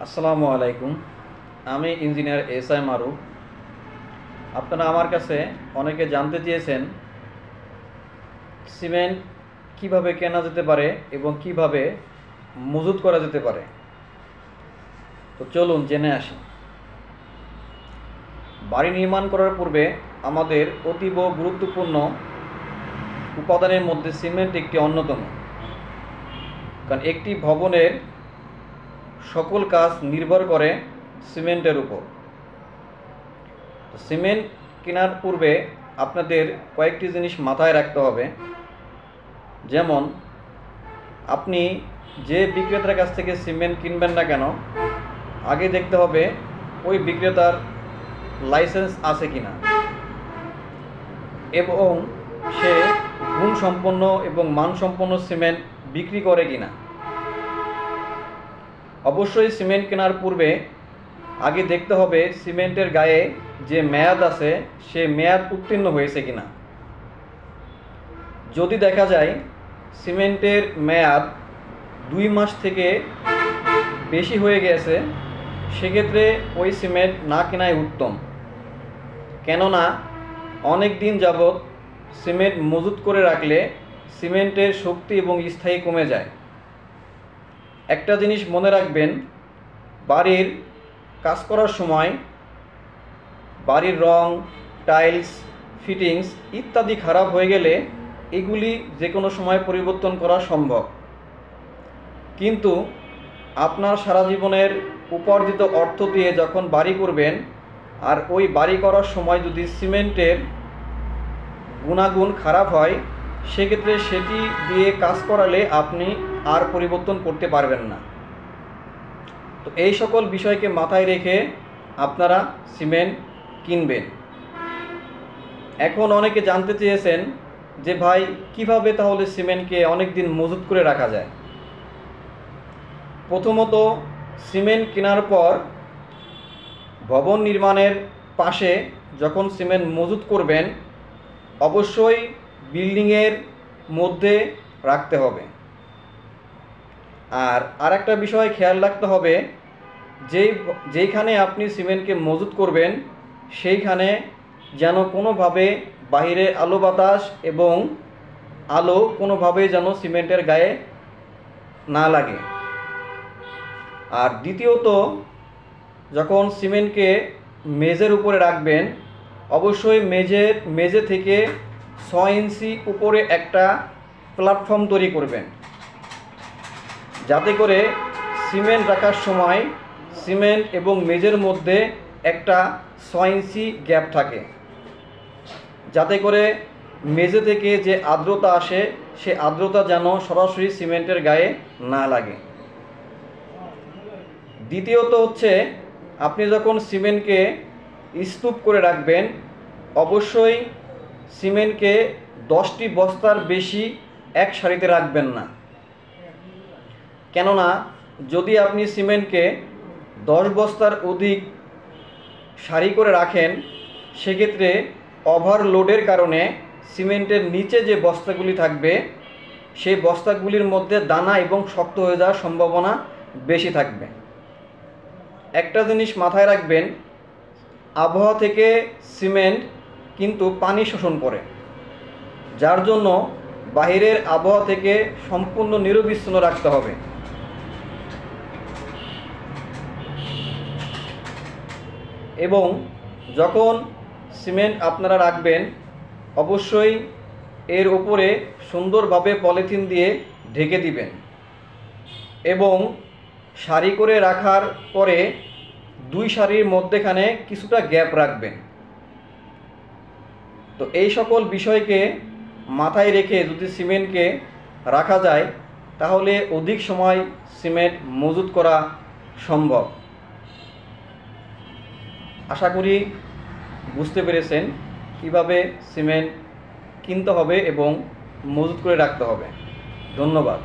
আসসালামু আলাইকুম। আমি ইঞ্জিনিয়ার এস আই মারুফ। আপনারা আমার কাছে অনেকে জানতে চেয়েছেন সিমেন্ট কিভাবে কেনা যেতে পারে এবং কিভাবে মজুত করা যেতে পারে। তো চলুন জেনে আসি। বাড়ি নির্মাণ করার পূর্বে আমাদের অতীব গুরুত্বপূর্ণ উপাদানের মধ্যে সিমেন্ট একটি অন্যতম। কারণ একটি ভবনের সকল কাজ নির্ভর করে সিমেন্টের উপর। সিমেন্ট কেনার পূর্বে আপনাদের কয়েকটি জিনিস মাথায় রাখতে হবে। যেমন, আপনি যে বিক্রেতার কাছ থেকে সিমেন্ট কিনবেন না কেন, আগে দেখতে হবে ওই বিক্রেতার লাইসেন্স আছে কিনা এবং সে গুণসম্পন্ন এবং মানসম্পন্ন সিমেন্ট বিক্রি করে কিনা। অবশ্যই সিমেন্ট কেনার পূর্বে আগে দেখতে হবে সিমেন্টের গায়ে যে মেয়াদ আছে সে মেয়াদ উত্তীর্ণ হয়েছে কিনা। যদি দেখা যায় সিমেন্টের মেয়াদ 2 মাস থেকে বেশি হয়ে গেছে, সেক্ষেত্রে ওই সিমেন্ট না কেনাই উত্তম। কেননা অনেক দিন যাবৎ সিমেন্ট মজুত করে রাখলে সিমেন্টের শক্তি এবং স্থায়ী কমে যায়। একটা জিনিস মনে রাখবেন, বাড়ির কাজ করার সময় বাড়ির রং, টাইলস, ফিটিংস ইত্যাদি খারাপ হয়ে গেলে এগুলি যে কোনো সময় পরিবর্তন করা সম্ভব। কিন্তু আপনার সারা জীবনের উপার্জিত অর্থ দিয়ে যখন বাড়ি করবেন, আর ওই বাড়ি করার সময় যদি সিমেন্টের গুণাগুণ খারাপ হয়, সেক্ষেত্রে সেটি দিয়ে কাজ করালে আপনি আর পরিবর্তন করতে পারবেন না। তো এই সকল বিষয়কে মাথায় রেখে আপনারা সিমেন্ট কিনবেন। এখন অনেকে জানতে চেয়েছেন যে ভাই, কিভাবে তাহলে সিমেন্টকে অনেক দিন মজুত করে রাখা যায়। প্রথমত, সিমেন্ট কেনার পর ভবন নির্মাণের পাশে যখন সিমেন্ট মজুত করবেন, অবশ্যই বিল্ডিংয়ের মধ্যে রাখতে হবে। আর আরেকটা বিষয় খেয়াল রাখতে হবে, যেইখানে আপনি সিমেন্টকে মজুত করবেন সেইখানে যেন কোনোভাবে বাইরে আলো বাতাস এবং আলো কোনোভাবেই যেন সিমেন্টের গায়ে না লাগে। আর দ্বিতীয়ত, যখন সিমেন্টকে মেঝের উপরে রাখবেন, অবশ্যই মেঝে থেকে 6 ইঞ্চি উপরে একটা প্ল্যাটফর্ম তৈরি করবেন, যাতে করে সিমেন্ট রাখার সময় সিমেন্ট এবং মেঝের মধ্যে একটা 6 ইঞ্চি গ্যাপ থাকে, যাতে করে মেঝে থেকে যে আর্দ্রতা আসে সে আর্দ্রতা যেন সরাসরি সিমেন্টের গায়ে না লাগে। দ্বিতীয়ত হচ্ছে, আপনি যখন সিমেন্টকে স্তূপ করে রাখবেন, অবশ্যই সিমেন্টকে 10টি বস্তার বেশি এক সারিতে রাখবেন না। কেননা যদি আপনি সিমেন্টকে 10 বস্তার অধিক সারি করে রাখেন, সেক্ষেত্রে ওভারলোডের কারণে সিমেন্টের নিচে যে বস্তাগুলি থাকবে সেই বস্তাগুলির মধ্যে দানা এবং শক্ত হয়ে যাওয়ার সম্ভাবনা বেশি থাকবে। একটা জিনিস মাথায় রাখবেন, আবহাওয়া থেকে সিমেন্ট কিন্তু পানি শোষণ করে, যার জন্য বাহিরের আবহাওয়া থেকে সম্পূর্ণ নিরবিচ্ছিন্ন রাখতে হবে। এবং যখন সিমেন্ট আপনারা রাখবেন, অবশ্যই এর উপরে সুন্দরভাবে পলিথিন দিয়ে ঢেকে দিবেন এবং সারি করে রাখার পরে 2 সারির মধ্যেখানে কিছুটা গ্যাপ রাখবেন। তো এই সকল বিষয়কে মাথায় রেখে যদি সিমেন্টকে রাখা যায়, তাহলে অধিক সময় সিমেন্ট মজুত করা সম্ভব। আশা করি বুঝতে পেরেছেন কিভাবে সিমেন্ট কিনতে হবে এবং মজুত করে রাখতে হবে। ধন্যবাদ।